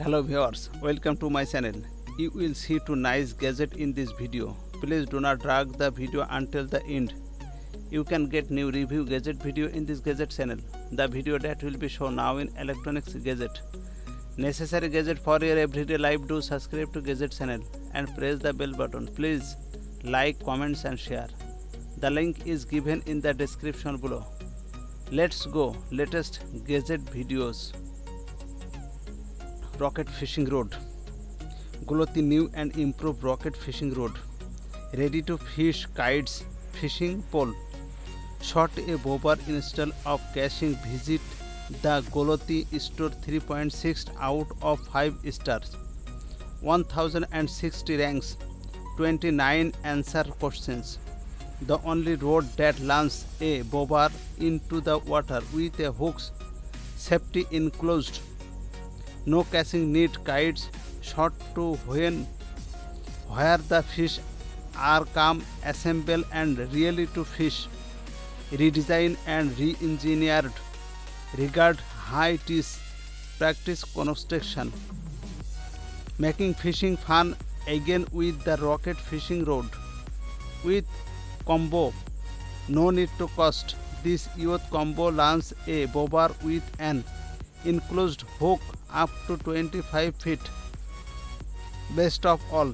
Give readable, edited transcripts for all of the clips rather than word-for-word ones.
Hello viewers, welcome to my channel. You will see two nice gadgets in this video. Please do not drag the video until the end. You can get new review gadget video in this gadget channel. The video that will be shown now in electronics gadget. Necessary gadget for your everyday life. Do subscribe to gadget channel and press the bell button. Please like, comments and share. The link is given in the description below. Let's go latest gadget videos. Rocket fishing rod. Goliath new and improved rocket fishing rod. Ready to fish kites, fishing pole. Shot a bobber install of caching. Visit the Goliath store. 3.6 out of 5 stars. 1060 ranks. 29 answer questions. The only rod that lands a bobber into the water with a hooks. Safety enclosed. No casting need. Kites shot to where the fish are calm, assemble and really to fish. Redesign and re-engineered. Regard high tees. Practice construction. Making fishing fun again with the rocket fishing rod. With combo, no need to cost. This youth combo lands a bobber with an enclosed hook up to 25 feet. Best of all,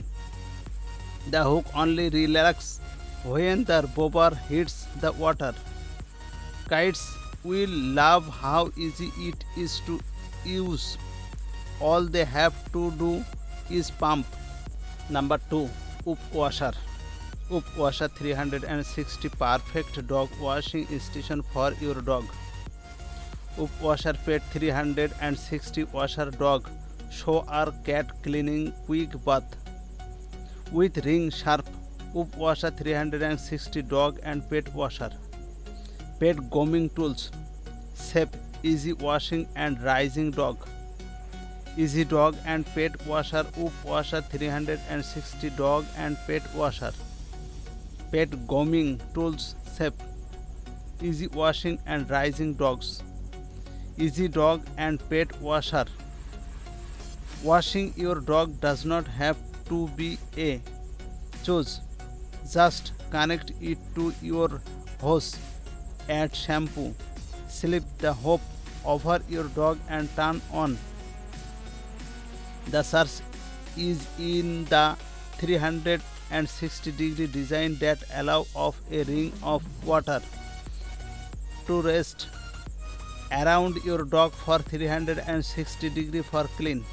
the hook only relaxes when the bobber hits the water. Kites will love how easy it is to use. All they have to do is pump. Number 2. Woof Washer. Woof Washer 360 perfect dog washing station for your dog. Woof Washer Pet 360 washer dog show or cat cleaning quick bath with ring sharp. Woof Washer 360 dog and pet washer. Pet grooming tools. Safe, easy washing and raising dog. Easy dog and pet washer. Woof Washer 360 dog and pet washer. Pet grooming tools. Safe, easy washing and raising dogs. Easy dog and pet washer. Washing your dog does not have to be a chore. Just connect it to your hose, add shampoo, slip the hose over your dog and turn on. The surge is in the 360-degree design that allows of a ring of water to rest around your dog for 360 degree for clean.